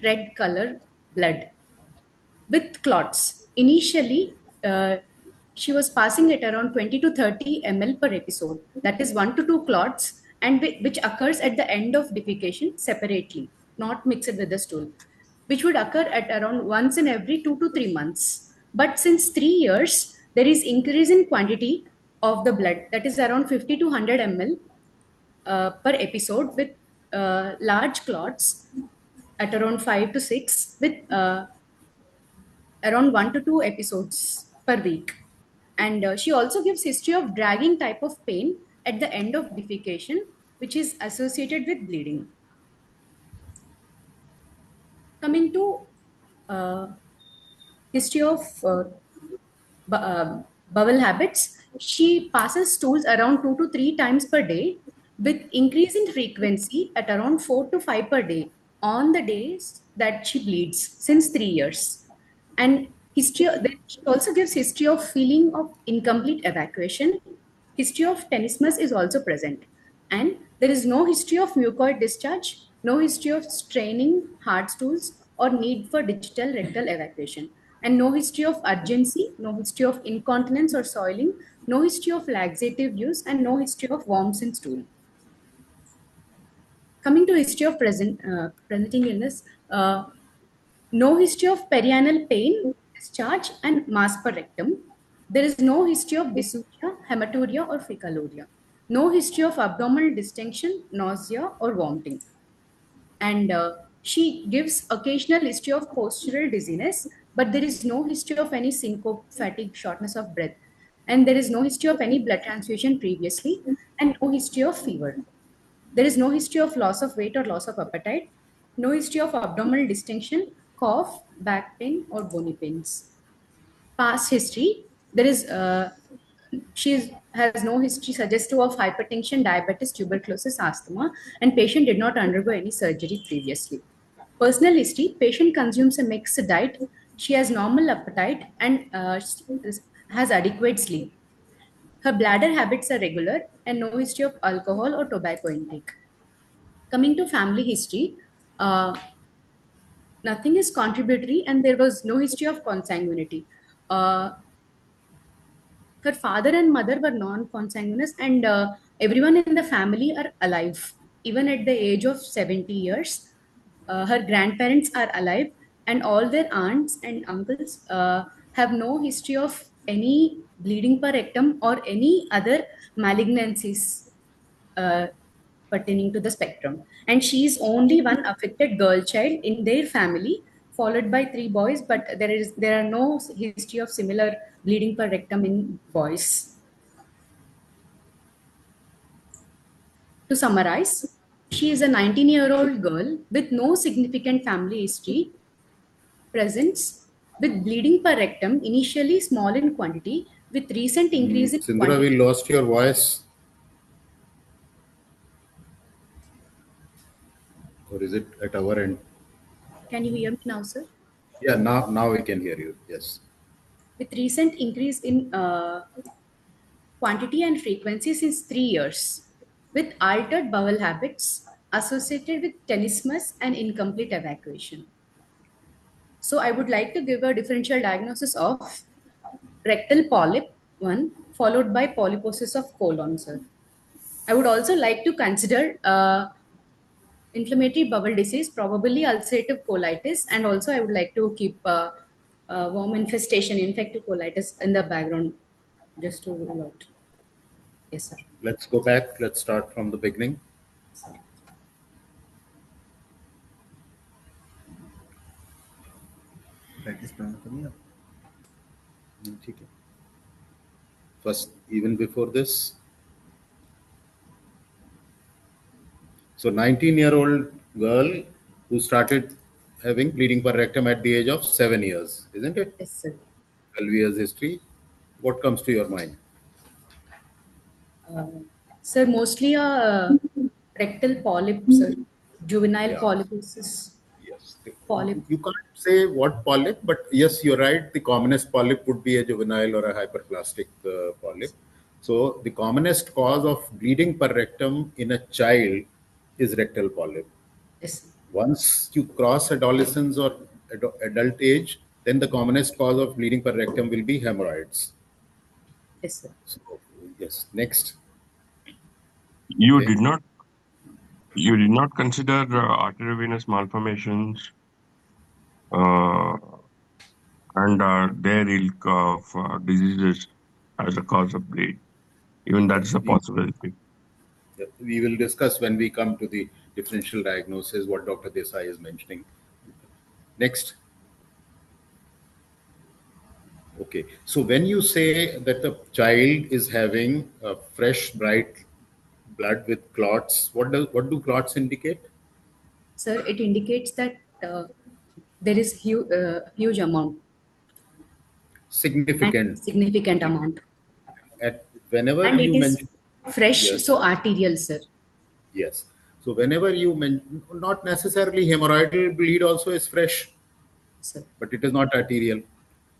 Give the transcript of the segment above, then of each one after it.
red color blood with clots. Initially, she was passing at around 20 to 30 ml per episode. That is 1 to 2 clots, and which occurs at the end of defecation separately, not mixed with the stool, which would occur at around once in every 2 to 3 months. But since 3 years, there is increase in quantity of the blood, that is around 50 to 100 ml per episode, with large clots at around 5 to 6, with around 1 to 2 episodes per week. And she also gives history of dragging type of pain at the end of defecation, which is associated with bleeding. Coming to history of bowel habits, she passes stools around 2 to 3 times per day, with increase in frequency at around 4 to 5 per day on the days that she bleeds since 3 years. And history, she also gives history of feeling of incomplete evacuation. History of tenesmus is also present. And there is no history of mucoid discharge, no history of straining hard stools or need for digital rectal evacuation, and no history of urgency, no history of incontinence or soiling, no history of laxative use, and no history of worms in stool. Coming to history of presenting illness, no history of perianal pain, discharge, and mass per rectum. There is no history of dysuria, hematuria, or fecaluria. No history of abdominal distension, nausea, or vomiting. And she gives occasional history of postural dizziness, but there is no history of any syncope, fatigue, shortness of breath. And there is no history of any blood transfusion previously, and no history of fever. There is no history of loss of weight or loss of appetite, no history of abdominal distension, cough, back pain, or bony pains. Past history, there is she has no history suggestive of hypertension, diabetes, tuberculosis, asthma, and patient did not undergo any surgery previously. Personal history, patient consumes a mixed diet, she has normal appetite, and has adequate sleep. Her bladder habits are regular, and no history of alcohol or tobacco intake. Coming to family history, nothing is contributory, and there was no history of consanguinity. Her father and mother were non-consanguineous, and everyone in the family are alive, even at the age of 70 years. Her grandparents are alive, and all their aunts and uncles have no history of any bleeding per rectum or any other malignancies pertaining to the spectrum. And she is only one affected girl child in their family, followed by 3 boys, but there are no history of similar bleeding per rectum in boys. To summarize, she is a 19-year-old girl with no significant family history, presents with bleeding per rectum, initially small in quantity, with recent increase in Sindhura, quantity. we lost your voice. Or is it at our end? Can you hear me now, sir? Yeah, now we can hear you. Yes. With recent increase in quantity and frequency since 3 years, with altered bowel habits associated with tenesmus and incomplete evacuation. So I would like to give a differential diagnosis of rectal polyp 1, followed by polyposis of colon, sir. I would also like to consider inflammatory bowel disease, probably ulcerative colitis, and also I would like to keep worm infestation, infective colitis in the background, just to rule out. Yes, sir. Let's go back. Let's start from the beginning. First, even before this. So 19-year-old girl who started having bleeding per rectum at the age of 7 years, isn't it? Yes, sir. 12 years history. What comes to your mind? Sir, mostly a rectal polyp, sir. Juvenile polyposis. Yes. Polyp. You can't say what polyp, but yes, you're right. The commonest polyp would be a juvenile or a hyperplastic polyp. So the commonest cause of bleeding per rectum in a child is rectal polyp. Yes. Once you cross adolescence or adult age, then the commonest cause of bleeding per rectum will be hemorrhoids. Yes, sir. So, yes, next. You Okay. did not you did not consider arteriovenous malformations uh, and their ilk of diseases as a cause of bleed. Even that Yeah, is a possibility. we will discuss when we come to the differential diagnosis, what Dr. Desai is mentioning. Next. Okay. So when you say that the child is having a fresh, bright blood with clots, what do clots indicate? Sir, it indicates that there is huge amount and Significant. significant amount. At whenever And it you is mention, fresh, yes, so arterial, sir. yes. So whenever you mention, not necessarily hemorrhoidal bleed also is fresh, Sir. but it is not arterial.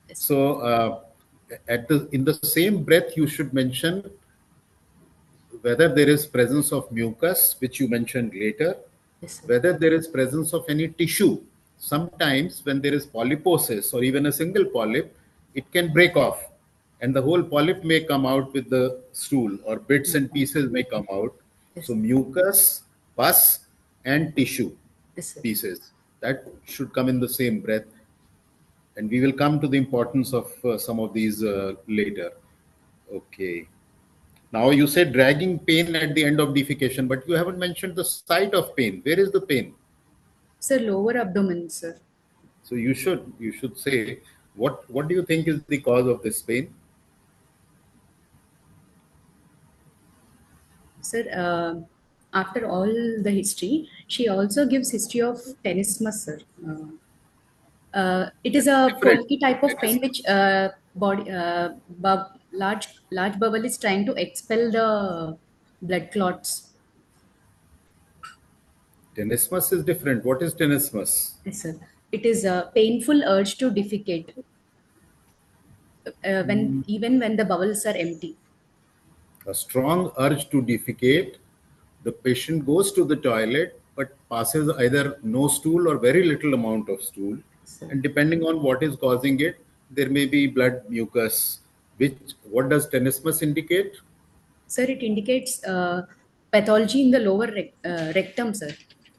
Yes, So at the in the same breath, you should mention whether there is presence of mucus, which you mentioned later, yes, sir. whether there is presence of any tissue. Sometimes when there is polyposis or even a single polyp, it can break off and the whole polyp may come out with the stool or bits and pieces may come out. Yes, So sir. mucus, pus and tissue Yes, sir. pieces, that should come in the same breath, and we will come to the importance of some of these later. Okay. Now you said dragging pain at the end of defecation, but you haven't mentioned the site of pain. Where is the pain? Sir, lower abdomen, sir. So you should say what do you think is the cause of this pain? Sir, after all the history, she also gives history of tenesmus, sir. It is a Different. colicky type of pain Tenes- which large bubble is trying to expel the blood clots. Tenesmus is different. What is tenesmus? Yes, sir. It is a painful urge to defecate when even when the bowels are empty. A strong urge to defecate. The patient goes to the toilet but passes either no stool or very little amount of stool. Sir, And depending on what is causing it, there may be blood mucus. Which what does tenesmus indicate? sir, it indicates pathology in the lower rectum, sir,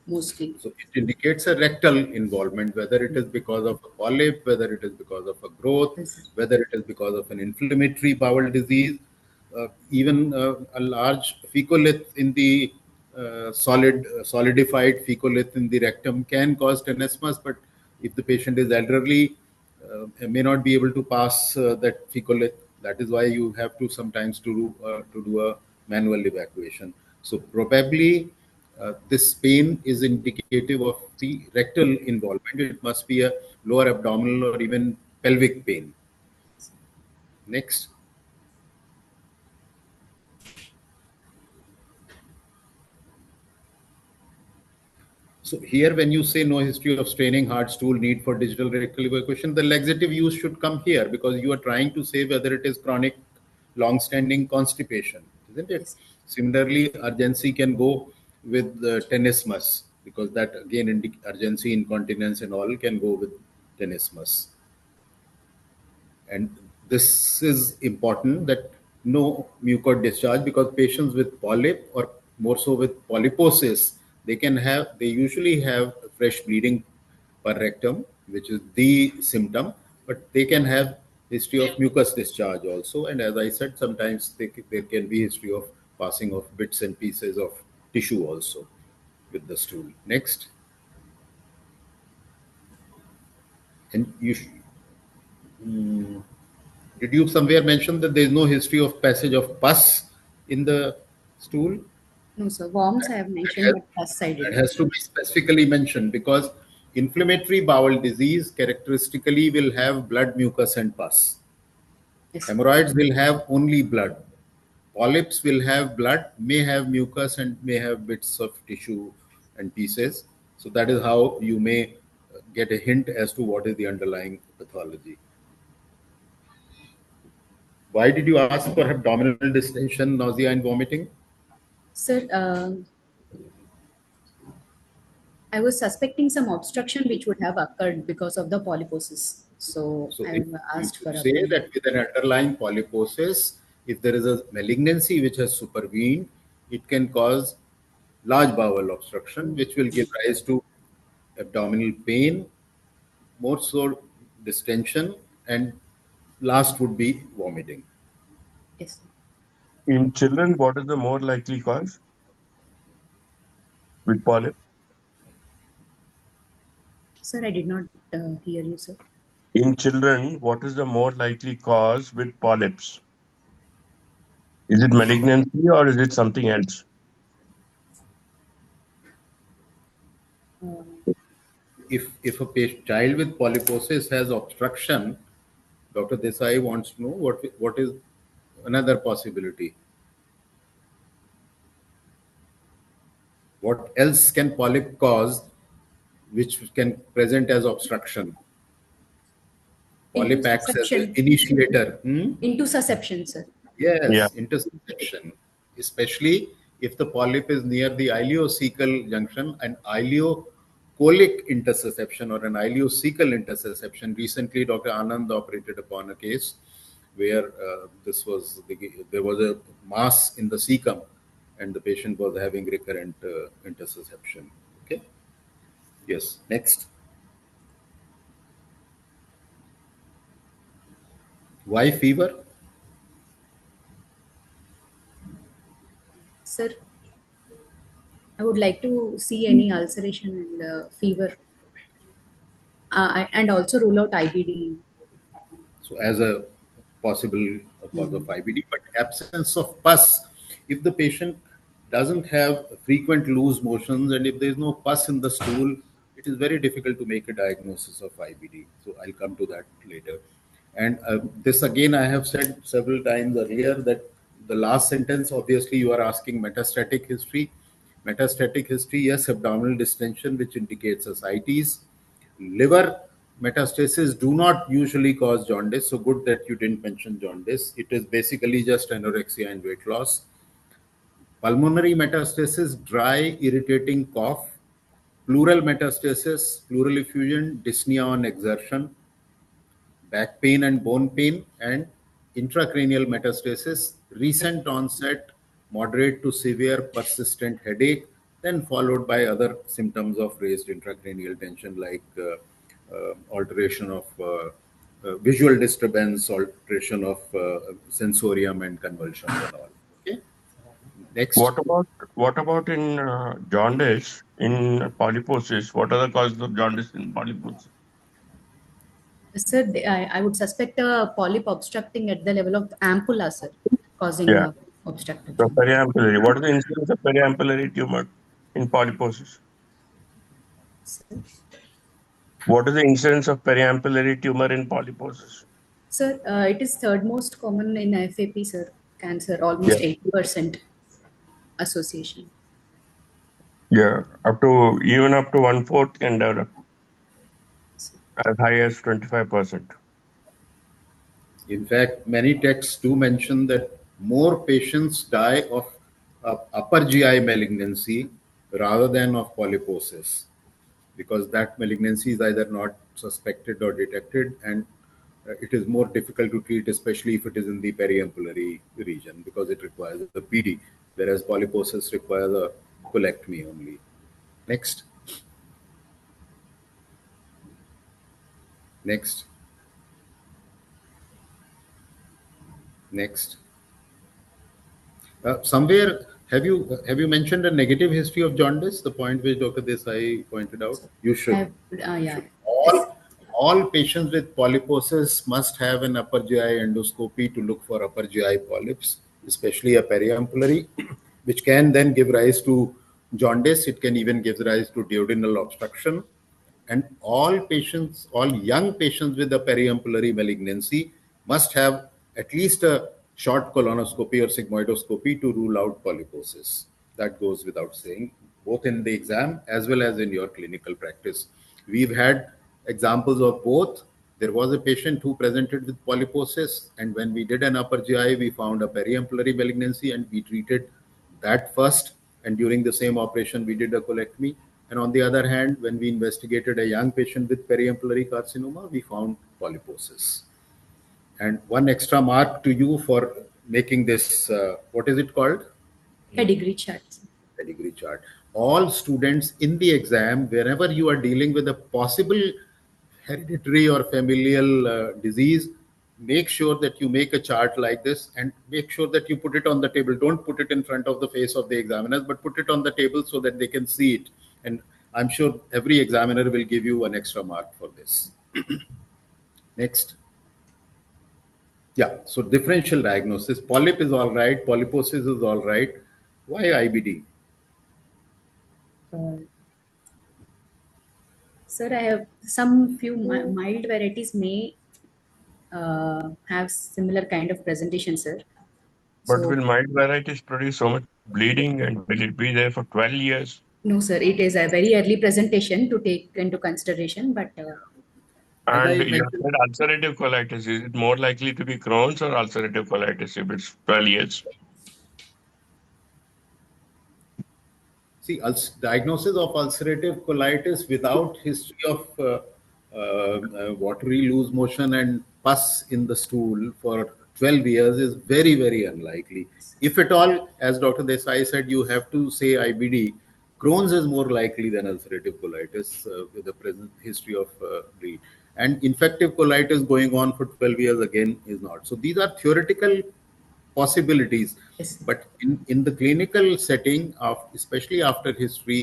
mostly. So it indicates a rectal involvement, whether it is because of a polyp, whether it is because of a growth, Yes, sir. whether it is because of an inflammatory bowel disease, even a large fecalith in the solidified fecalith in the rectum can cause tenesmus. But if the patient is elderly, may not be able to pass that fecalith. That is why you have to sometimes to do a manual evacuation. So probably this pain is indicative of the rectal involvement. It must be a lower abdominal or even pelvic pain. Next. So here, when you say no history of straining, hard stool, need for digital rectal evacuation, the laxative use should come here because you are trying to say whether it is chronic, long-standing constipation, isn't it? Yes, Similarly, urgency can go with tenesmus because that again, urgency, incontinence, and all can go with tenesmus. And this is important that no mucous discharge because patients with polyp or more so with polyposis, they usually have fresh bleeding per rectum, which is the symptom, but they can have history of mucus discharge also. And as I said, sometimes there can be history of passing of bits and pieces of tissue also with the stool. Next. And did you somewhere mention that there is no history of passage of pus in the stool? no, sir. Worms I have That mentioned, has, but pus I that didn't. has to be specifically mentioned because inflammatory bowel disease characteristically will have blood, mucus, and pus. Yes, sir. Hemorrhoids will have only blood. Polyps will have blood, may have mucus, and may have bits of tissue and pieces. So that is how you may get a hint as to what is the underlying pathology. Why did you ask for abdominal distension, nausea, and vomiting? Sir, I was suspecting some obstruction which would have occurred because of the polyposis. So So I if you asked for say appointment. that with an underlying polyposis, if there is a malignancy which has supervened, it can cause large bowel obstruction, which will give rise to abdominal pain, more so distension, and last would be vomiting. Yes, In children, what is the more likely cause with polyp? sir, I did not hear you, sir. In children, what is the more likely cause with polyps? Is it malignancy or is it something else? Uh, If a child with polyposis has obstruction, Dr. Desai wants to know what is another possibility. What else can polyp cause which can present as obstruction? into Polyp acts as an susception. initiator. Into susception, sir. Yeah. Yes, intersection, especially if the polyp is near the ileocecal junction, an ileocolic intersusception or an ileocecal intersusception. Recently, Dr. Anand operated upon a case where there was a mass in the cecum, and the patient was having recurrent intersusception. Okay. Yes. Next. Why fever? Sir, I would like to see any ulceration and fever, and also rule out IBD. So, as a possible cause of IBD, but absence of pus. If the patient doesn't have frequent loose motions and if there is no pus in the stool, it is very difficult to make a diagnosis of IBD. So, I'll come to that later. And this again, I have said several times earlier that the last sentence, obviously, you are asking metastatic history. Metastatic history, yes, abdominal distension, which indicates ascites. Liver metastasis do not usually cause jaundice, so good that you didn't mention jaundice. It is basically just anorexia and weight loss. Pulmonary metastasis, dry, irritating cough. Pleural metastasis, pleural effusion, dyspnea on exertion, back pain and bone pain, and intracranial metastasis, recent onset, moderate to severe persistent headache, then followed by other symptoms of raised intracranial tension like alteration of visual disturbance, alteration of sensorium and convulsions and all. Okay. Next. What about in jaundice in polyposis? What are the causes of jaundice in polyposis? Sir, I would suspect a polyp obstructing at the level of the ampulla, sir, causing Yeah. obstructive. So periampullary. What is the incidence of periampullary tumor in polyposis? Sir, What is the incidence of periampullary tumor in polyposis? sir, it is third most common in FAP, sir, cancer, Yeah. almost 80% association. Yeah. Up to 1/4 can develop as high as 25%. In fact, many texts do mention that more patients die of upper GI malignancy rather than of polyposis because that malignancy is either not suspected or detected and it is more difficult to treat, especially if it is in the periampullary region because it requires a PD, whereas polyposis requires a colectomy only. Next. Next. Next. Somewhere, have you mentioned a negative history of jaundice? The point which Dr. Desai pointed out. You I should. have, You yeah, should. yes. All patients with polyposis must have an upper GI endoscopy to look for upper GI polyps, especially a periampullary, which can then give rise to jaundice. It can even give rise to duodenal obstruction. And all patients, all young patients with a periampullary malignancy must have at least a short colonoscopy or sigmoidoscopy to rule out polyposis. That goes without saying, both in the exam as well as in your clinical practice. We've had examples of both. There was a patient who presented with polyposis, and when we did an upper GI, we found a periampullary malignancy and we treated that first. And during the same operation, we did a colectomy. And on the other hand, when we investigated a young patient with periampullary carcinoma, we found polyposis. And one extra mark to you for making this, what is it called? Pedigree charts. Pedigree chart. All students in the exam, whenever you are dealing with a possible hereditary or familial disease, make sure that you make a chart like this and make sure that you put it on the table. Don't put it in front of the face of the examiners, but put it on the table so that they can see it. And I'm sure every examiner will give you an extra mark for this. Next. Yeah, so differential diagnosis. Polyp is all right, polyposis is all right. Why IBD? Uh, Sir, I have some few mild varieties may have similar kind of presentation, sir. But So will mild varieties produce so much bleeding and will it be there for 12 years? no, sir, it is a very early presentation to take into consideration, but As And I you mentioned, said ulcerative colitis. Is it more likely to be Crohn's or ulcerative colitis if it's 12 years? see, diagnosis of ulcerative colitis without history of watery loose motion and pus in the stool for 12 years is very, very unlikely. If at all, as Dr. Desai said, you have to say IBD. Crohn's is more likely than ulcerative colitis with the present history of bleed. And infective colitis going on for 12 years again is not. So these are theoretical possibilities. yes, But in the clinical setting, of especially after history,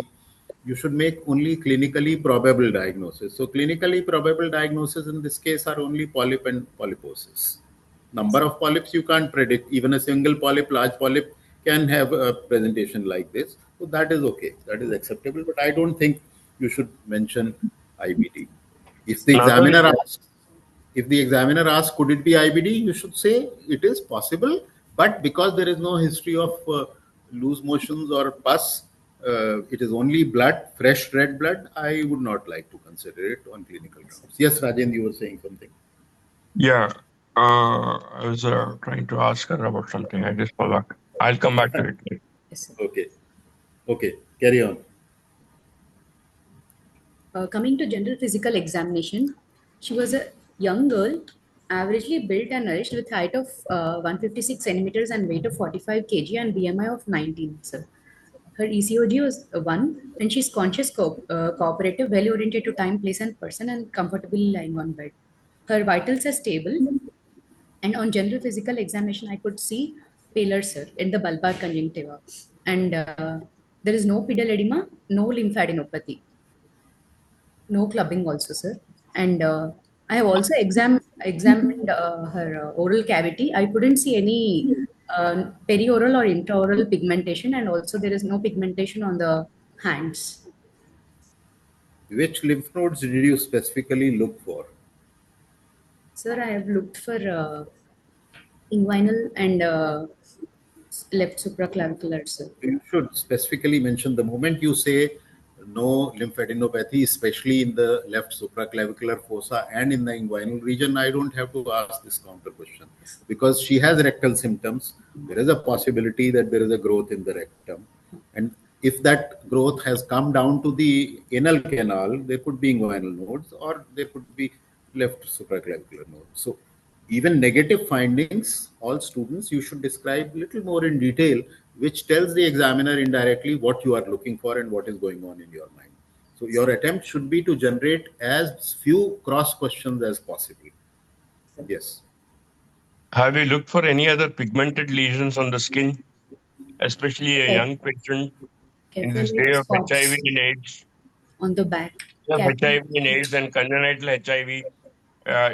you should make only clinically probable diagnosis. So clinically probable diagnosis in this case are only polyp and polyposis. Number of polyps you can't predict. Even a single polyp, large polyp, can have a presentation like this. So that is okay. That is acceptable. But I don't think you should mention IBD. If the Another examiner asks, if the examiner asks, could it be IBD? You should say it is possible, but because there is no history of loose motions or pus, it is only blood, fresh red blood. I would not like to consider it on clinical grounds. Yes, Rajen, you were saying something. Yeah, I was trying to ask her about something. I just forgot. I'll come back to it. yes, sir. Okay, okay, carry on. Coming to general physical examination, she was a young girl, averagely built and nourished with height of 156 centimeters and weight of 45 kg and BMI of 19. Sir. Her ECOG was 1, and she's conscious, cooperative, well oriented to time, place, and person, and comfortably lying on bed. Her vitals are stable, and on general physical examination, I could see pallor, sir, in the bulbar conjunctiva. And there is no pedal edema, no lymphadenopathy, no clubbing also, sir. And I have also examined her oral cavity. I couldn't see any perioral or intraoral pigmentation, and also there is no pigmentation on the hands. Which lymph nodes did you specifically look for? Sir, I have looked for inguinal and left supraclavicular, sir. You should specifically mention the moment you say no lymphadenopathy, especially in the left supraclavicular fossa and in the inguinal region. I don't have to ask this counter question because she has rectal symptoms. There is a possibility that there is a growth in the rectum. And if that growth has come down to the anal canal, there could be inguinal nodes or there could be left supraclavicular nodes. So even negative findings, all students, you should describe a little more in detail, which tells the examiner indirectly what you are looking for and what is going on in your mind. So your attempt should be to generate as few cross questions as possible. Yes. Have you looked for any other pigmented lesions on the skin, especially a young patient in this Carefully day of HIV spots and AIDS? on the back. Of Carefully. HIV and AIDS and congenital HIV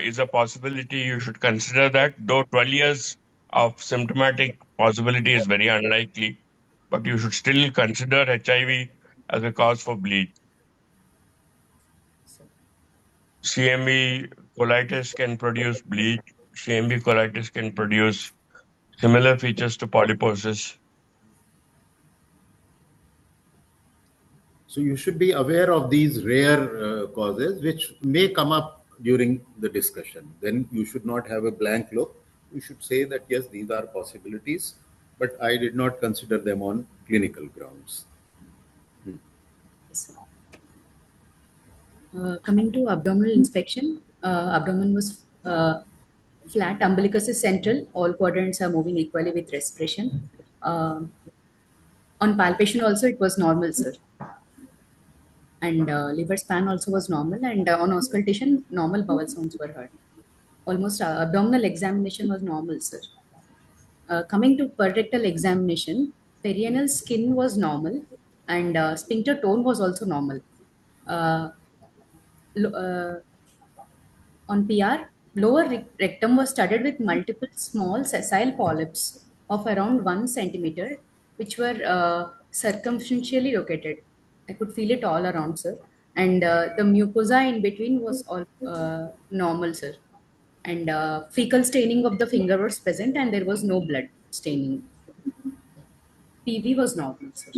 is a possibility. You should consider that, though 12 years of symptomatic possibility is very unlikely, but you should still consider HIV as a cause for bleed. CMV colitis can produce bleed. CMV colitis can produce similar features to polyposis. So you should be aware of these rare causes which may come up during the discussion. Then you should not have a blank look. You should say that yes, these are possibilities, but I did not consider them on clinical grounds. Yes, sir. Coming to abdominal inspection, abdomen was flat, umbilicus is central, all quadrants are moving equally with respiration. On palpation also it was normal, sir. And liver span also was normal, and on auscultation, normal bowel sounds were heard. Almost abdominal examination was normal, sir. Coming to rectal examination, perianal skin was normal, and sphincter tone was also normal. Uh, lo- uh, On PR, lower rectum was studded with multiple small sessile polyps of around 1 centimeter, which were circumferentially located. I could feel it all around, sir. And the mucosa in between was all normal, sir. And fecal staining of the finger was present, and there was no blood staining. PV was normal, sir.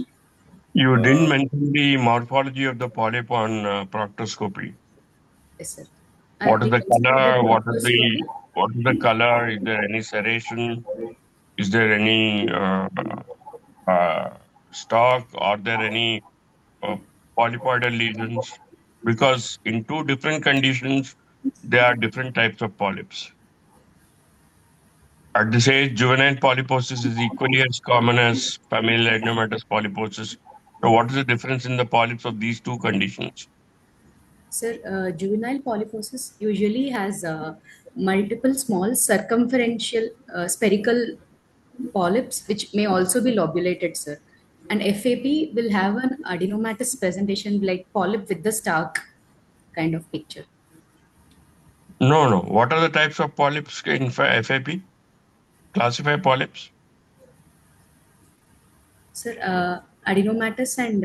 You didn't mention the morphology of the polyp on proctoscopy. Yes, sir. What is We the considered color? proctoscopy. What is the color? Is there any serration? Is there any stalk? Are there any uh, polypoidal lesions? Because in two different conditions, there are different types of polyps. At this age, juvenile polyposis is equally as common as familial adenomatous polyposis. So, what is the difference in the polyps of these two conditions? Sir, juvenile polyposis usually has multiple small circumferential spherical polyps, which may also be lobulated, sir. And FAP will have an adenomatous presentation like polyp with the stalk kind of picture. No, no. What are the types of polyps in FAP? Classify polyps. Sir, adenomatous and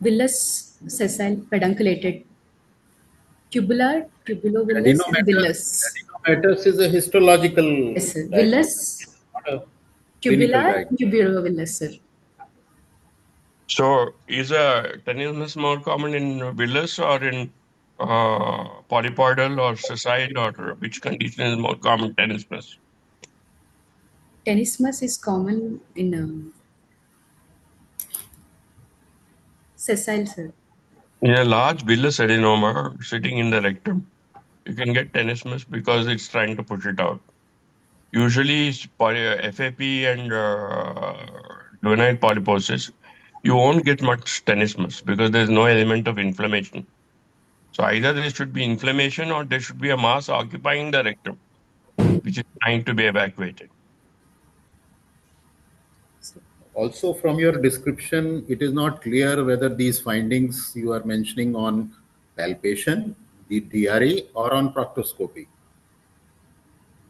villus sessile pedunculated, tubular, tubulovillus, and Adenomatous, villus. adenomatous is a histological Yes, sir. diagnosis, Villus, not a clinical tubular, diagnosis. tubulovillus, sir. So, is a tenesmus more common in villus or in polypoidal or sessile, or which condition is more common tenesmus? Tenesmus is common in sessile, sir. In a large villus adenoma sitting in the rectum, you can get tenesmus because it's trying to push it out. Usually, FAP and juvenile polyposis, you won't get much tenesmus because there's no element of inflammation. So either there should be inflammation or there should be a mass occupying the rectum, which is trying to be evacuated. So, Also, from your description, it is not clear whether these findings you are mentioning on palpation, the DRE, or on proctoscopy.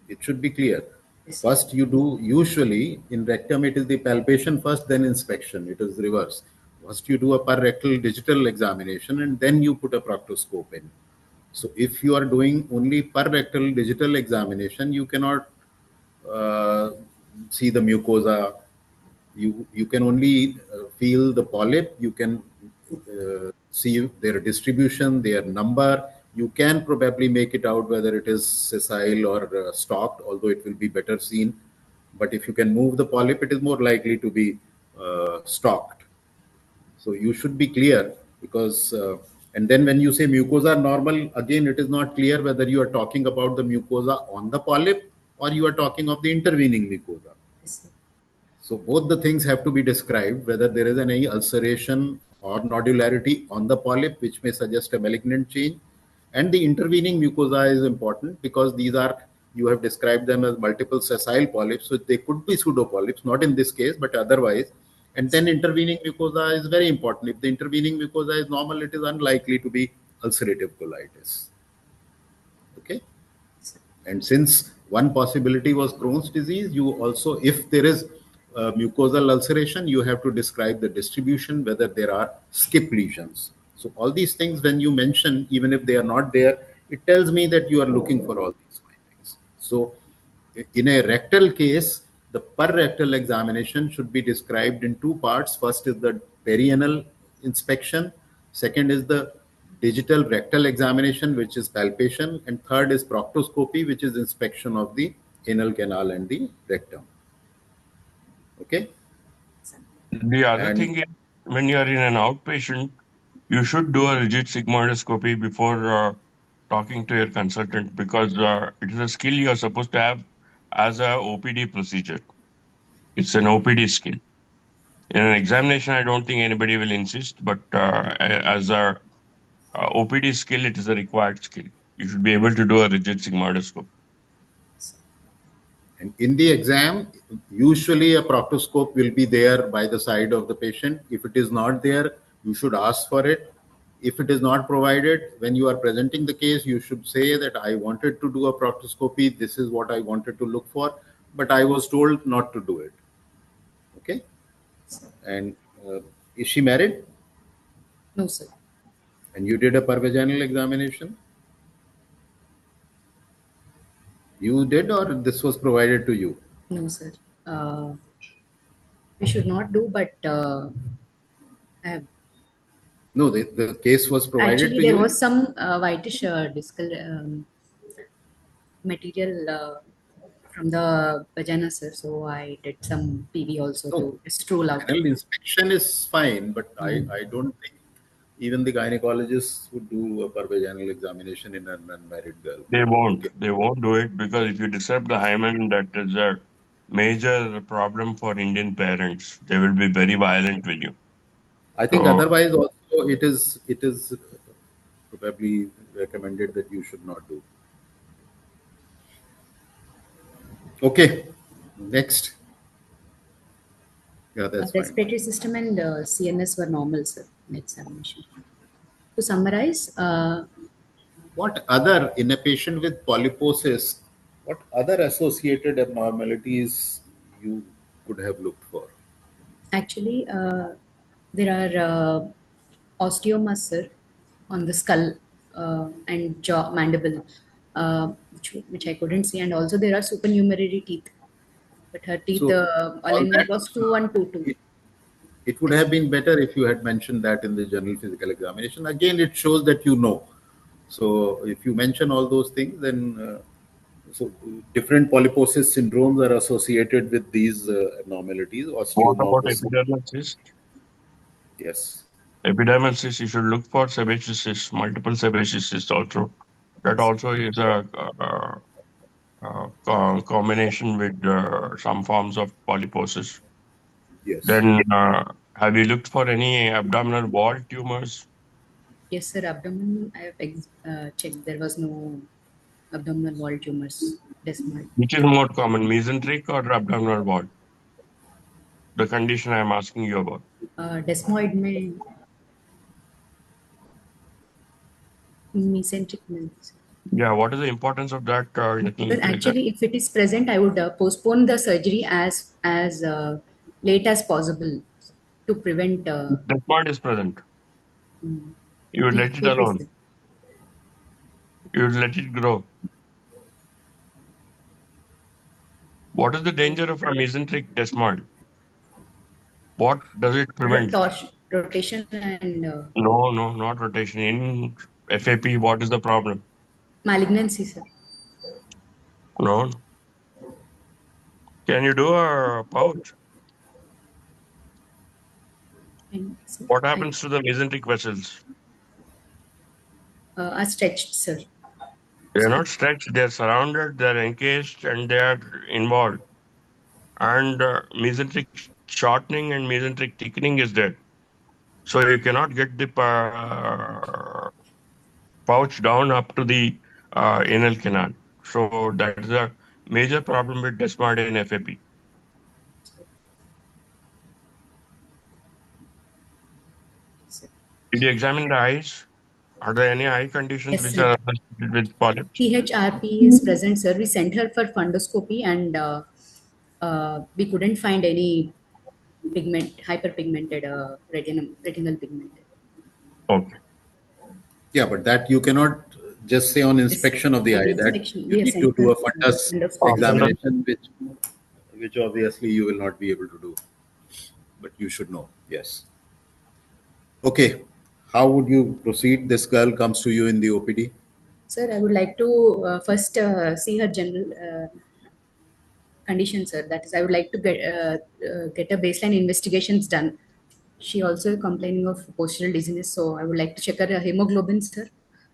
It should be clear. yes, sir. First, you do usually in rectum, it is the palpation first, then inspection. It is reverse. First, you do a per rectal digital examination and then you put a proctoscope in. So, if you are doing only per rectal digital examination, you cannot uh, see the mucosa. You can only feel the polyp. You can see their distribution, their number. You can probably make it out whether it is sessile or stalked, although it will be better seen. But if you can move the polyp, it is more likely to be stalked. So you should be clear because, and then when you say mucosa normal, again, it is not clear whether you are talking about the mucosa on the polyp or you are talking of the intervening mucosa. Yes, sir. So both the things have to be described, whether there is any ulceration or nodularity on the polyp, which may suggest a malignant change. And the intervening mucosa is important because these are, you have described them as multiple sessile polyps. So they could be pseudopolyps, not in this case, but otherwise. And then intervening mucosa is very important. If the intervening mucosa is normal, it is unlikely to be ulcerative colitis. Okay. And since one possibility was Crohn's disease, you also, if there is mucosal ulceration, you have to describe the distribution, whether there are skip lesions. So all these things, when you mention, even if they are not there, it tells me that you are looking for all these findings. So in a rectal case, the per rectal examination should be described in two parts. First is the perianal inspection. Second is the digital rectal examination, which is palpation. And third is proctoscopy, which is inspection of the anal canal and the rectum. Okay. The other And thing is when you are in an outpatient, you should do a rigid sigmoidoscopy before talking to your consultant, because it is a skill you are supposed to have as a OPD procedure. It's an OPD skill. In an examination, I don't think anybody will insist, but as a OPD skill, it is a required skill. You should be able to do a rigid sigmoidoscope. And in the exam, usually a proctoscope will be there by the side of the patient. If it is not there, you should ask for it. If it is not provided, when you are presenting the case, you should say that I wanted to do a proctoscopy. This is what I wanted to look for, but I was told not to do it. Okay. And is she married? No, sir. And you did a pervaginal examination? You did, or this was provided to you? No, sir. We should not do, but I have, No, the case was provided actually to there you. was some whitish discal material from the vagina, sir. So I did some PV also No, to just rule out. panel inspection is fine, but Mm. I don't think even the gynecologists would do a pervaginal examination in an unmarried girl. They won't. Okay. They won't do it, because if you disturb the hymen, that is a major problem for Indian parents. They will be very violent with you. I think So otherwise also it is probably recommended that you should not do. Okay. Next. Yeah, that's fine. Respiratory system and CNS were normal, sir, in examination. To summarize, What other, in a patient with polyposis, what other associated abnormalities you could have looked for? actually, there are osteomas, sir, on the skull and jaw, mandible, which I couldn't see, and also there are supernumerary teeth. But her teeth So all alignment that, was 2 1 2 2. it, it would have been better if you had mentioned that in the general physical examination. Again, it shows that you know. So if you mention all those things, then so different polyposis syndromes are associated with these abnormalities, what about osteomorphism. epidermal cyst? Yes. Epidermal cyst, you should look for sebaceous cysts, multiple sebaceous cysts also. That also is a combination with some forms of polyposis. Yes. Then, have you looked for any abdominal wall tumors? Yes, sir. Abdomen, I have checked. There was no abdominal wall tumors. Desmoid. Which is more common, mesenteric or abdominal wall? The condition I am asking you about. Desmoid में mesenteric में. Yeah, what is the importance of that in a Sir, clinical exam? actually, if it is present, I would postpone the surgery as late as possible to prevent. The point is present. Mm, You would let it it is, alone. You would let it grow. What is the danger of a mesenteric desmoid? What does it prevent? rotation and No, no, not rotation. In FAP, what is the problem? malignancy, sir. No. Can you do a pouch? And, sir, What happens to the mesenteric vessels? are stretched, sir. They are not stretched, they are surrounded, they are encased, and they are involved. And mesenteric shortening and mesenteric thickening is there. So you cannot get the pouch down up to the anal canal. So that is a major problem with desmoid in FAP. Sir. Did you examine the eyes? Are there any eye conditions Yes, which sir. are associated with polyps? THRP is present, sir. We sent her for fundoscopy and we couldn't find any hyperpigmented retinal pigment. Okay. Yeah, but that you cannot just say on Yes, sir. inspection of the On eye. That inspection, you we have need to sent do her a fundus fundoscopy. Fundus. examination, which obviously you will not be able to do. But you should know. Yes. Okay. How would you proceed? This girl comes to you in the OPD. Sir, I would like to first see her general condition, sir. That is, I would like to get a baseline investigations done. She also complaining of postural dizziness, so I would like to check her hemoglobin, sir,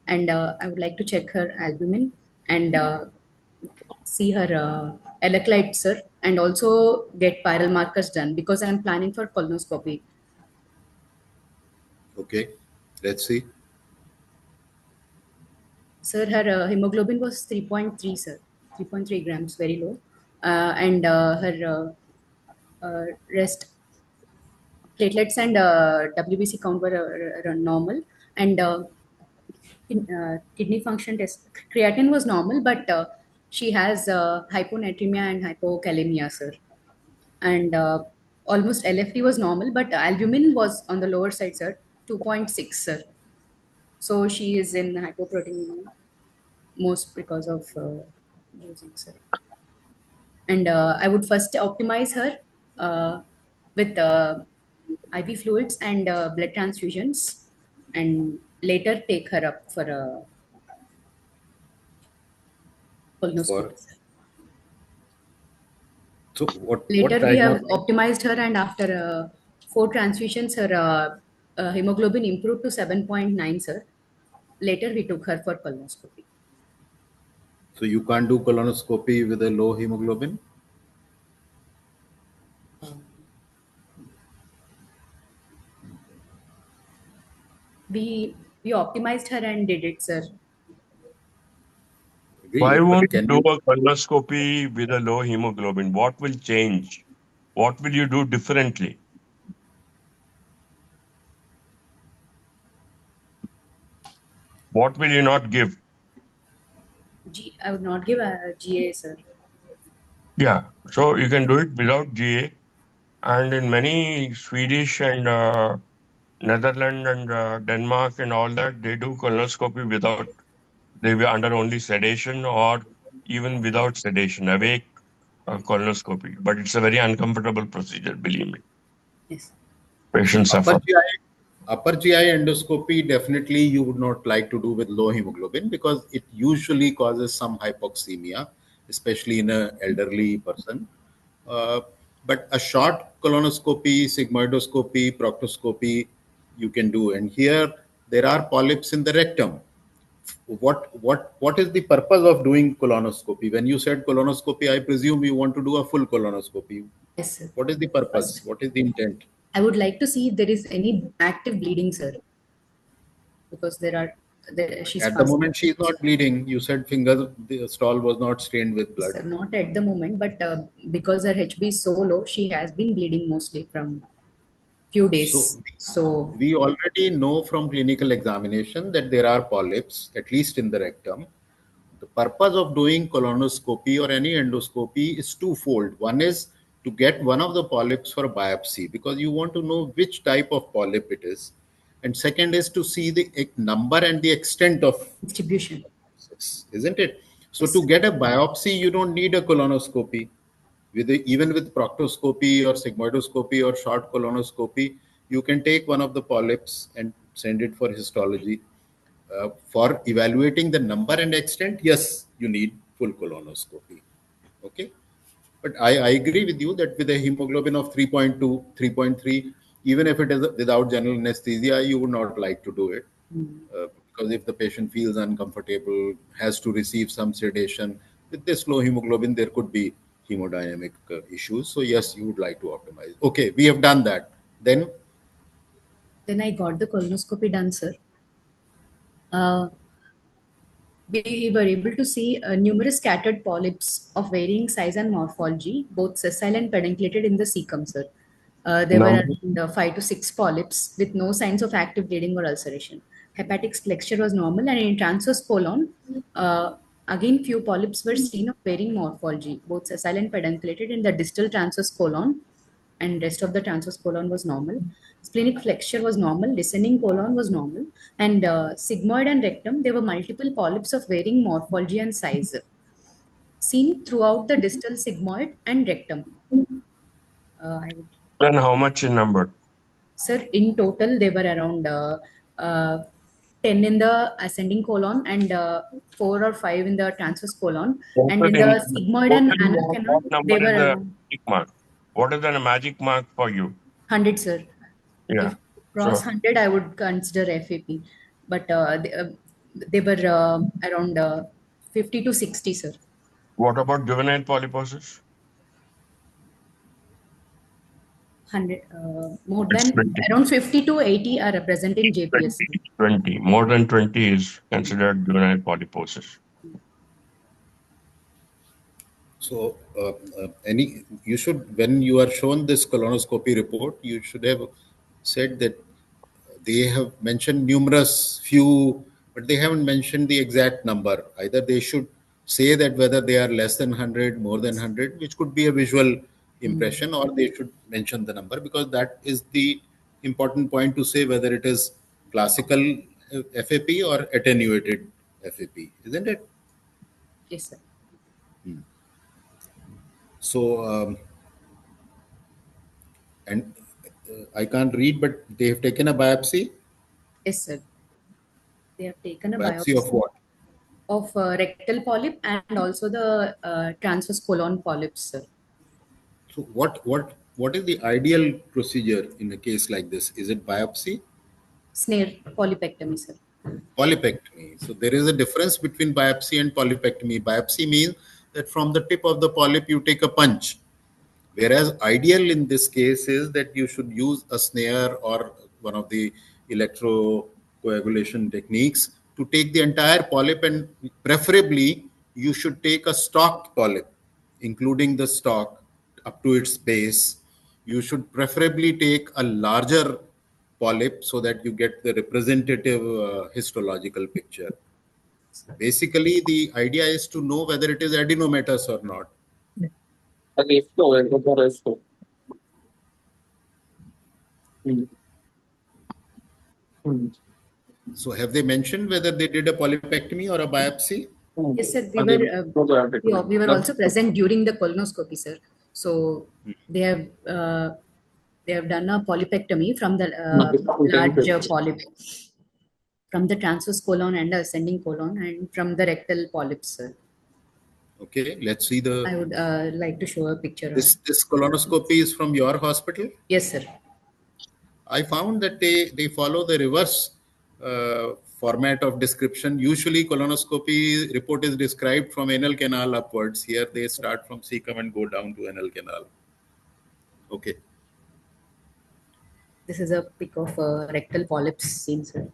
and I would like to check her albumin and see her electrolytes, sir, and also get viral markers done because I'm planning for colonoscopy. Okay, let's see. Sir, her hemoglobin was 3.3, sir, 3.3 grams, very low, and her rest platelets and WBC count were normal, and kidney function test creatinine was normal, but she has hyponatremia and hypokalemia, sir, and almost LFT was normal, but albumin was on the lower side, sir, 2.6, sir. So she is in hypoproteinemia most because of using, sir. And I would first optimize her with IV fluids and blood transfusions, and later take her up for a For colonoscopy. so what Later, we have diagnostic? optimized her, and after 4 transfusions, her hemoglobin improved to 7.9, sir. Later, we took her for colonoscopy. So you can't do colonoscopy with a low hemoglobin. We optimized her and did it, sir. Why Agree, but won't you can do you? a colonoscopy with a low hemoglobin? What will change? What will you do differently? What will you not give? I would not give a GA, sir. Yeah, so you can do it without GA. And in many Swedish and Netherlands and Denmark and all that, they do colonoscopy without, they were under only sedation or even without sedation, awake colonoscopy. But it's a very uncomfortable procedure, believe me. Yes. So Patients suffer. upper GI endoscopy definitely you would not like to do with low hemoglobin because it usually causes some hypoxemia, especially in an elderly person. Uh, but a short colonoscopy, sigmoidoscopy, proctoscopy, you can do. And here there are polyps in the rectum. What is the purpose of doing colonoscopy? When you said colonoscopy, I presume you want to do a full colonoscopy. Yes, sir. What is the purpose? First, What is the intent? I would like to see if there is any active bleeding, sir, because she's At the passing. moment, she is not bleeding. You said the stall was not stained with Yes, blood. sir, not at the moment, but because her HB is so low, she has been bleeding mostly from few days. So So, we already know from clinical examination that there are polyps, at least in the rectum. The purpose of doing colonoscopy or any endoscopy is twofold. One is to get one of the polyps for biopsy because you want to know which type of polyp it is. And second is to see the number and the extent of distribution. isn't it? So Yes, to sir. get a biopsy, you don't need a colonoscopy. Even with proctoscopy or sigmoidoscopy or short colonoscopy, you can take one of the polyps and send it for histology. For evaluating the number and extent, yes, you need full colonoscopy. Okay. But I agree with you that with a hemoglobin of 3.2, 3.3, even if it is without general anesthesia, you would not like to do it. Because if the patient feels uncomfortable, has to receive some sedation, with this low hemoglobin, there could be hemodynamic issues. So, yes, you would like to optimize. Okay, we have done that. Then, Then I got the colonoscopy done, sir. Uh, we were able to see numerous scattered polyps of varying size and morphology, both sessile and pedunculated in the cecum, sir. There were Number, around 5 to 6 polyps with no signs of active bleeding or ulceration. Hepatic flexure was normal, and in transverse colon, uh, again, few polyps were seen of varying morphology, both sessile and pedunculated in the distal transverse colon, and rest of the transverse colon was normal. Splenic flexure was normal, descending colon was normal, and sigmoid and rectum, there were multiple polyps of varying morphology and size seen throughout the distal sigmoid and rectum. I would, and how much in number? sir, in total, they were around uh, 10 in the ascending colon and 4 or 5 in the transverse colon. And in Total the in sigmoid and total, anal what canal, number they were is the around magic mark? What is the magic mark for you? 100, sir. Yeah, If cross sure. 100, I would consider FAP. But they were around 50 to 60, sir. What about juvenile polyposis? 100, more It's than 20. around 50 to 80 are present in 20. JPS. 20. More than 20 is considered juvenile polyposis. So, any you should, when you are shown this colonoscopy report, you should have said that they have mentioned numerous few, but they haven't mentioned the exact number. Either they should say that whether they are less than 100, more than 100, which could be a visual impression, or they should mention the number, because that is the important point to say whether it is classical FAP or attenuated FAP, isn't it? Yes, sir. So, and I can't read, but they have taken a biopsy. Yes, sir. They have taken a Biopsy of biopsy what? of rectal polyp and also the transverse colon polyps, sir. So what is the ideal procedure in a case like this? Is it biopsy? Snare polypectomy, sir. Polypectomy. So there is a difference between biopsy and polypectomy. Biopsy means that from the tip of the polyp you take a punch. Whereas ideal in this case is that you should use a snare or one of the electrocoagulation techniques to take the entire polyp, and preferably you should take a stalk polyp, including the stalk up to its base. You should preferably take a larger polyp so that you get the representative histological picture. Basically, the idea is to know whether it is adenomatous or not. Adesso, adesso. Mm. Mm. So have they mentioned whether they did a polypectomy or a biopsy? Yes, sir. Adesso. We were also present during the colonoscopy, sir. So they have uh, they have done a polypectomy from the large polyp, from the transverse colon and the ascending colon, and from the rectal polyps, sir. Okay, let's see the I would like to show a picture of. this colonoscopy is from your hospital. Yes, sir. I found that they follow the reverse format of description. Usually, colonoscopy report is described from anal canal upwards. Here, they start from cecum and go down to anal canal. Okay. This is a pic of rectal polyps seen, sir.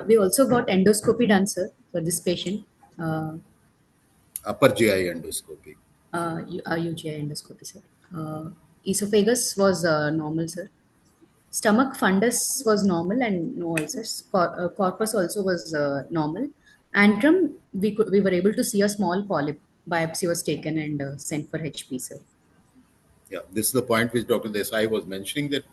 We also got endoscopy done, sir, for this patient. Upper GI endoscopy. UGI endoscopy, sir. Esophagus was normal, sir. Stomach fundus was normal and no ulcers. Corpus also was normal. Antrum, we were able to see a small polyp. Biopsy was taken and sent for HP, sir. Yeah, this is the point which Dr. Desai was mentioning, that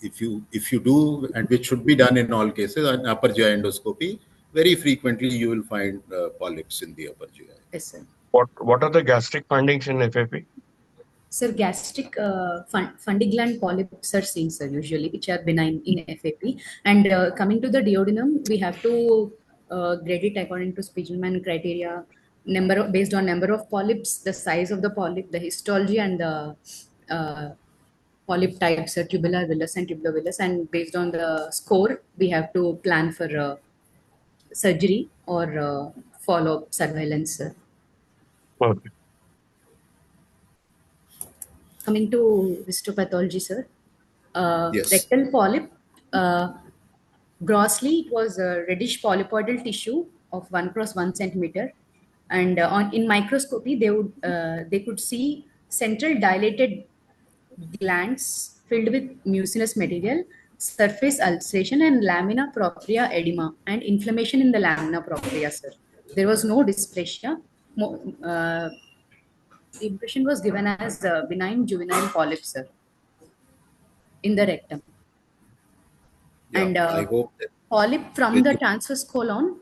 if you do, and which should be done in all cases, an upper GI endoscopy, very frequently you will find polyps in the upper GI. Yes, sir. What are the gastric findings in FAP? Sir, gastric fundy gland polyps are seen, sir, usually, which are benign in FAP. And coming to the duodenum, we have to grade it according to Spiegelman criteria, based on number of polyps, the size of the polyp, the histology, and the polyp types, tubular villus and tubulovillus. And based on the score, we have to plan for surgery or follow-up surveillance, sir. Okay. Coming to histopathology, sir. Yes. Rectal polyp, grossly it was a reddish polypoidal tissue of 1 cross 1 centimeter, and in microscopy they could see central dilated glands filled with mucinous material, surface ulceration, and lamina propria edema and inflammation in the lamina propria, sir. There was no dysplasia. The impression was given as benign juvenile polyps, sir, in the rectum. Yeah, And I hope that polyp from with the the, transverse colon,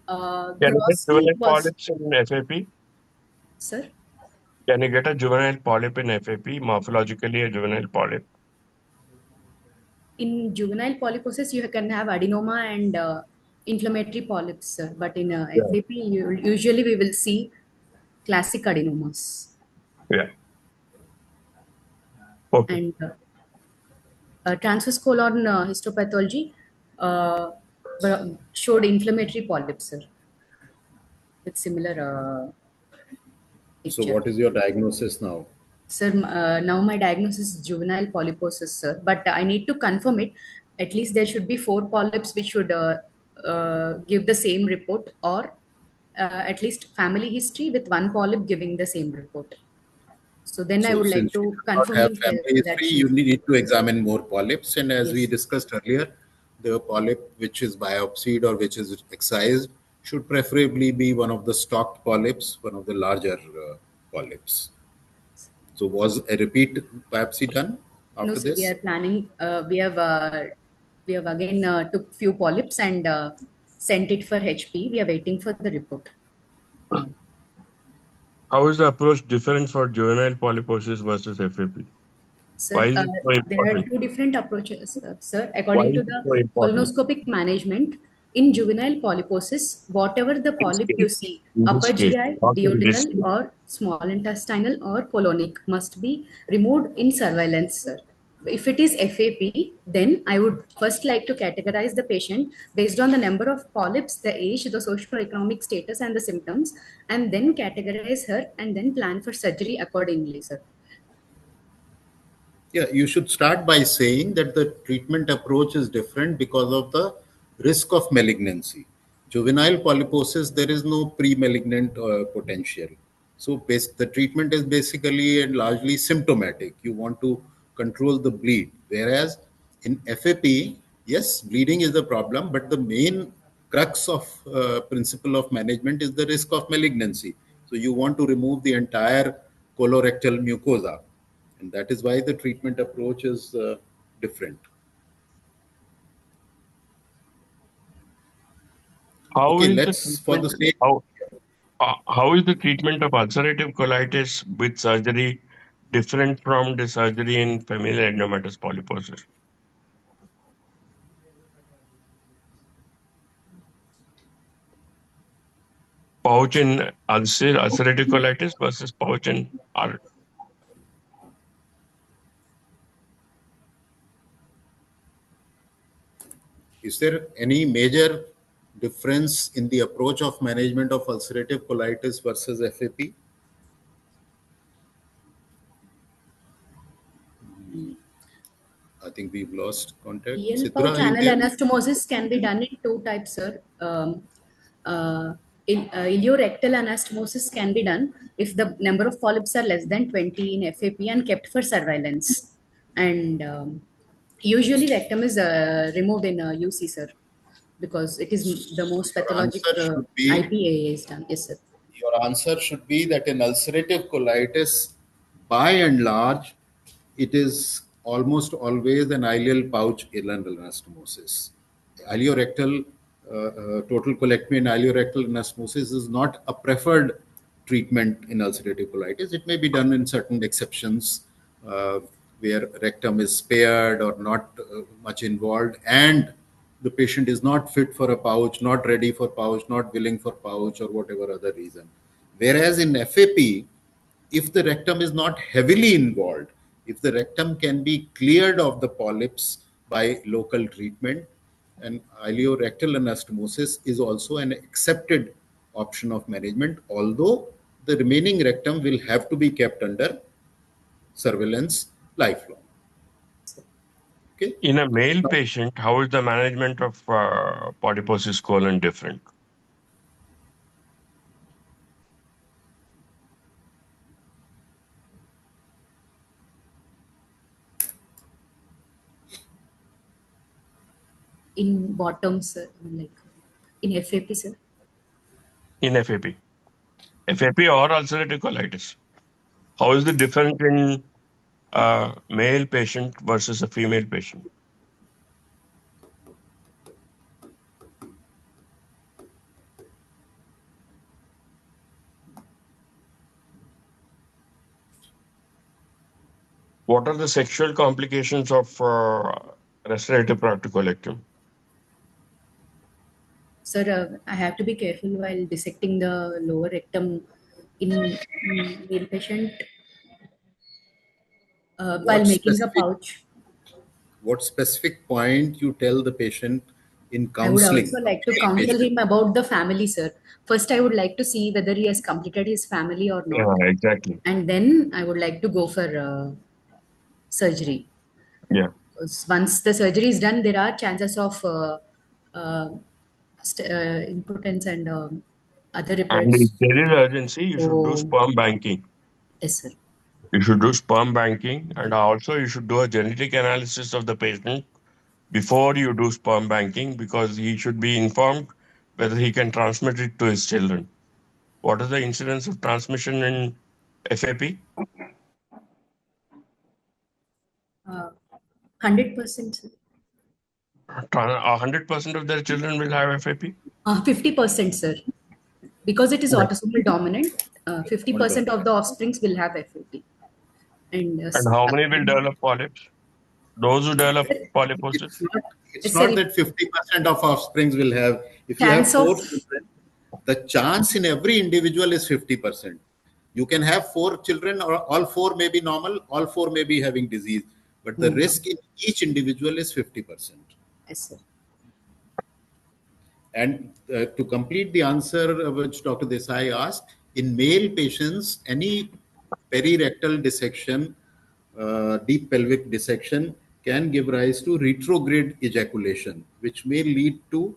Can you get grossly juvenile it was, polyps in FAP? sir, Can you get a juvenile polyp in FAP? Morphologically, a juvenile polyp. in juvenile polyposis, you can have adenoma and inflammatory polyps, sir. But in Yeah. FAP, usually we will see classic adenomas. Yeah. Okay. And transverse colon histopathology showed inflammatory polyps, sir, with similar So, picture. what is your diagnosis now? Sir, now my diagnosis is juvenile polyposis, sir, but I need to confirm it. At least there should be 4 polyps which should give the same report, or at least family history with 1 polyp giving the same report. So then I So, would like since you to do not confirm have if family that history, should. you need to examine more polyps. And as we Yes. discussed earlier, the polyp which is biopsied or which is excised should preferably be one of the stalked polyps, one of the larger polyps. So, was a repeat biopsy done No, after sir, we this? are planning. We have again took few polyps and sent it for HP. We are waiting for the report. How is the approach different for juvenile polyposis versus FAP? Why Sir, is it so there are important? two different approaches, sir. Why According to is it the so important? colonoscopic management, in juvenile polyposis, whatever the polyp you see, In this upper case, GI, not in this duodenal, case. or small intestinal, or colonic, must be removed in surveillance, sir. If it is FAP, then I would first like to categorize the patient based on the number of polyps, the age, the socio-economic status, and the symptoms, and then categorize her and then plan for surgery accordingly, sir. Yeah, you should start by saying that the treatment approach is different because of the risk of malignancy. Juvenile polyposis, there is no pre-malignant potential. So the treatment is basically and largely symptomatic. You want to control the bleed. Whereas in FAP, yes, bleeding is the problem, but the main crux of principle of management is the risk of malignancy. So you want to remove the entire colorectal mucosa, and that is why the treatment approach is different. How Okay, is the let's for the treatment? sake. How is the treatment of ulcerative colitis with surgery different from the surgery in familial adenomatous polyposis? Pouch in ulcerative colitis versus pouch in Is there any major difference in the approach of management of ulcerative colitis versus FAP? I think we've lost contact. EL Sidra, pouch are you anal there? anastomosis can be done in 2 types, sir. Uh, Ileorectal anastomosis can be done if the number of polyps are less than 20 in FAP and kept for surveillance. And usually rectum is removed in UC, sir, because it is the most Your pathologic answer should be IPA is done. Yes, sir. Your answer should be that in ulcerative colitis, by and large, it is almost always an ileal pouch ileal anastomosis. Ileorectal total colectomy and ileorectal anastomosis is not a preferred treatment in ulcerative colitis. It may be done in certain exceptions uh, where rectum is spared or not much involved, and the patient is not fit for a pouch, not ready for pouch, not willing for pouch, or whatever other reason. Whereas in FAP, if the rectum is not heavily involved, if the rectum can be cleared of the polyps by local treatment, and ileorectal anastomosis is also an accepted option of management, although the remaining rectum will have to be kept under surveillance lifelong. Okay. in a male Now, patient, how is the management of polyposis colon different? In bottom, sir, like in FAP, sir. In FAP? FAP or ulcerative colitis? How is the difference in a male patient versus a female patient? What are the sexual complications of restorative protocolectomy? Sir, I have to be careful while dissecting the lower rectum in male patient. while What making a specific pouch. what specific point you tell the patient in I would also counseling? like to Male counsel patient. him about the family, sir. First, I would like to see whether he has completed his family or Yeah, not, exactly. and then I would like to go for surgery. Yeah. Once the surgery is done, there are chances of uh, impotence and other And if repairs. there is urgency, you should do So, sperm banking. yes, sir. You should do sperm banking, and also you should do a genetic analysis of the patient before you do sperm banking, because he should be informed whether he can transmit it to his children. What is the incidence of transmission in FAP? 100%, 100% of their children will have FAP? 50%, sir. Because it is Yeah. autosomal dominant, 50% of the offsprings will have FAP. And And how many will develop polyps? Those who develop polyposis? It's yes, sir, not that 50% of offsprings will have. If you have chance of four children, the chance in every individual is 50%. You can have four children, or all four may be normal, all four may be having disease, but the risk in each individual is 50%. yes, sir. And to complete the answer which Dr. Desai asked, in male patients, any perirectal dissection, deep pelvic dissection, can give rise to retrograde ejaculation, which may lead to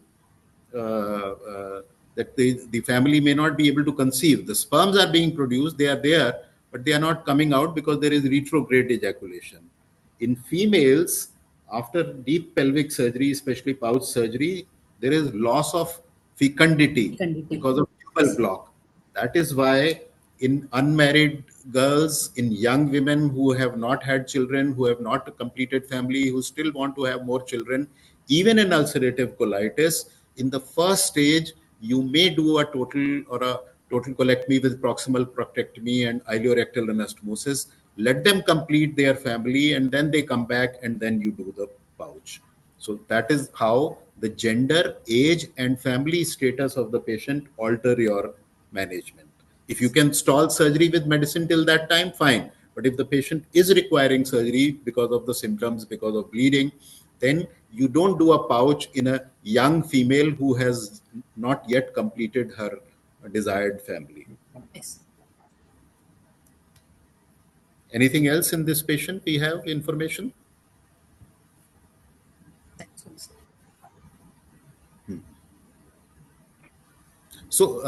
that the family may not be able to conceive. The sperms are being produced, they are there, but they are not coming out because there is retrograde ejaculation. In females, after deep pelvic surgery, especially pouch surgery, there is loss of fecundity Fecundity. because of tubal block. That is why in unmarried girls, in young women who have not had children, who have not completed family, who still want to have more children, even in ulcerative colitis, in the first stage, you may do a total colectomy with proximal proctectomy and ileorectal anastomosis. Let them complete their family and then they come back and then you do the pouch. So that is how the gender, age, and family status of the patient alter your management. If you can stall surgery with medicine till that time, fine. But if the patient is requiring surgery because of the symptoms, because of bleeding, then you don't do a pouch in a young female who has not yet completed her desired family. Yes. Anything else in this patient we have information? That's all, sir. So,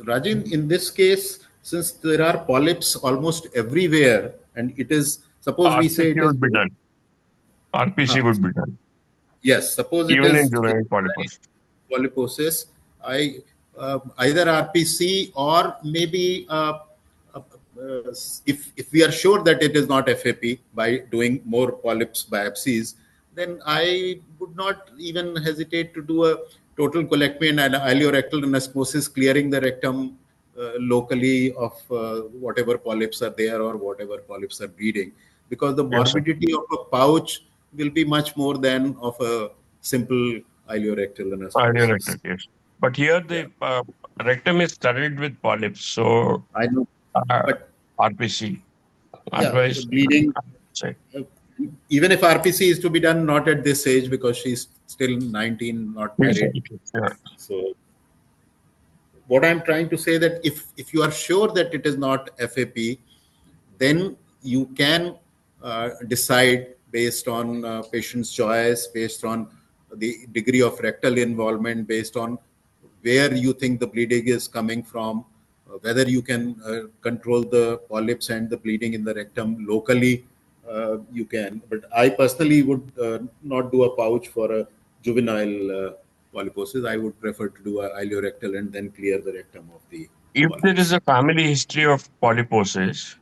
Rajin, in this case, since there are polyps almost everywhere, and it is, suppose we say RPC it is, would be done. RPC would be done, yes, suppose it even in is juvenile polyposis. polyposis, I either RPC or maybe if we are sure that it is not FAP by doing more polyps biopsies, then I would not even hesitate to do a total colectomy and ileorectal anastomosis, clearing the rectum locally of whatever polyps are there or whatever polyps are bleeding, because the Yes, sir. morbidity of a pouch will be much more than of a simple ileorectal anastomosis. Ileorectal, yes. But here Yeah, the rectum is studded with polyps, so I know, uh, but RPC. yeah, Otherwise, bleeding. say, uh, Even if RPC is to be done, not at this age because she's still 19, not yes, married. yeah. So what I'm trying to say that if you are sure that it is not FAP, then you can decide based on patient's choice, based on the degree of rectal involvement, based on where you think the bleeding is coming from, whether you can control the polyps and the bleeding in the rectum locally. You can, but I personally would not do a pouch for a juvenile polyposis. I would prefer to do a ileorectal and then clear the rectum of the If there is polyps. a family history of polyposis,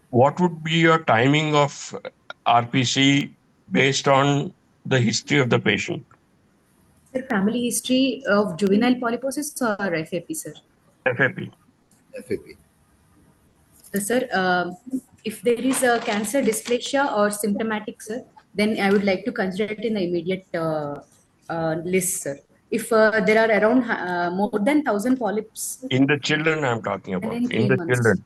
what would be your timing of RPC based on the history of the patient? Sir, family history of juvenile polyposis or FAP, sir? FAP. FAP. Sir, if there is a cancer dysplasia or symptomatic, sir, then I would like to consider it in the immediate list, sir. If there are around more than 1,000 polyps, In the children, I'm talking then about. in In three the months. children.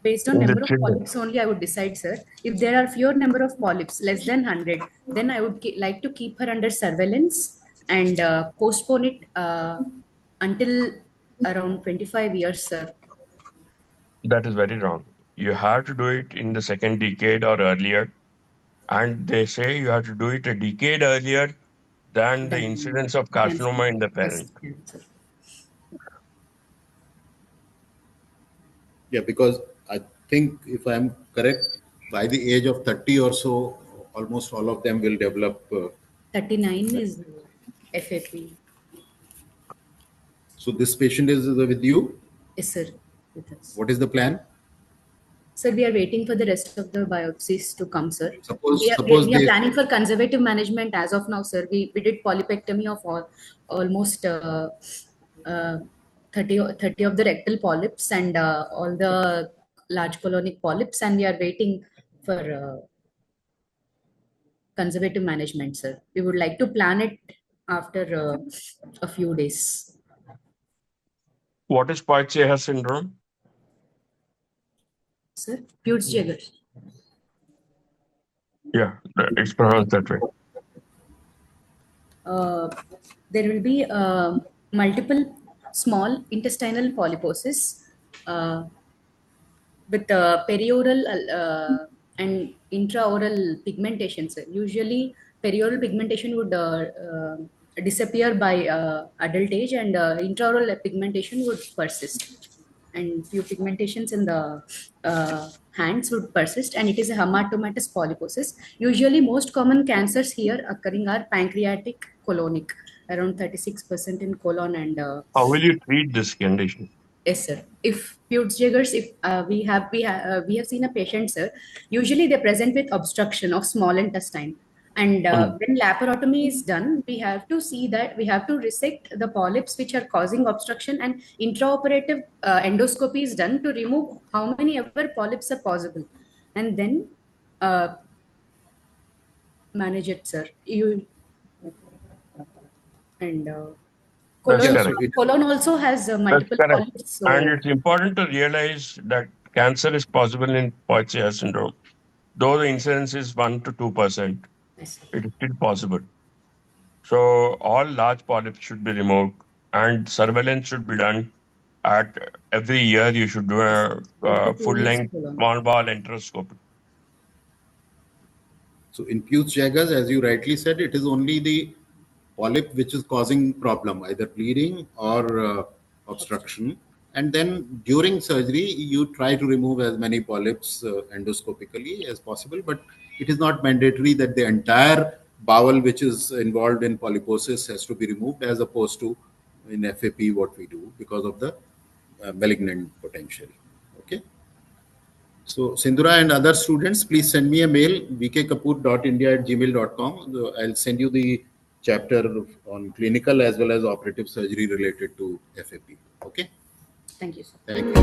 Based on in the number of children. polyps only, I would decide, sir. If there are fewer number of polyps, less than 100, then I would like to keep her under surveillance and postpone it until around 25 years, sir. That is very wrong. You have to do it in the second decade or earlier. And they say you have to do it a decade earlier than the Then incidence of cancer. carcinoma in the Yes, parent. cancer. Yeah, because I think if I'm correct, by the age of 30 or so, almost all of them will develop. 39 is FAP. So this patient is with you. Yes, sir. With us. What is the plan? Sir, we are waiting for the rest of the biopsies to come, sir. Suppose We are they. planning for conservative management as of now, sir. We did polypectomy of almost 30 of the rectal polyps and all the large colonic polyps, and we are waiting for conservative management, sir. We would like to plan it after a few days. What is Poitzia syndrome? Sir, Peutz-Jeghers. Yeah, it's pronounced that way. There will be multiple small intestinal polyposis with perioral and intraoral pigmentation. Sir. Usually, perioral pigmentation would disappear by adult age, and intraoral pigmentation would persist. And few pigmentations in the hands would persist, and it is a hematomatous polyposis. Usually, most common cancers here occurring are pancreatic, colonic, around 36% in colon and How will you treat this condition? yes, sir. If Peutz-Jeghers, if we have seen a patient, sir. Usually they present with obstruction of small intestine, and when laparotomy is done, we have to see that we have to resect the polyps which are causing obstruction, and intraoperative endoscopy is done to remove how many ever polyps are possible, and then manage it, sir. You and That's Yeah, correct. colon also has That's multiple correct. polyps, And so. it's important to realize that cancer is possible in Poitzia syndrome. Though the incidence is 1 to 2%, Yes, sir. it is still possible. So all large polyps should be removed, and surveillance should be done at every year. You should do a 1 to 2 years full-length colon. small bowel enteroscopy. So in Peutz-Jeghers, as you rightly said, it is only the polyp which is causing problem, either bleeding or obstruction. And then during surgery, you try to remove as many polyps endoscopically as possible. But it is not mandatory that the entire bowel which is involved in polyposis has to be removed, as opposed to in FAP what we do because of the malignant potential. Okay. So, Sindhura and other students, please send me a mail, vkkapoor.india@gmail.com. I'll send you the chapter on clinical as well as operative surgery related to FAP. Okay. Thank you, sir. Thank you.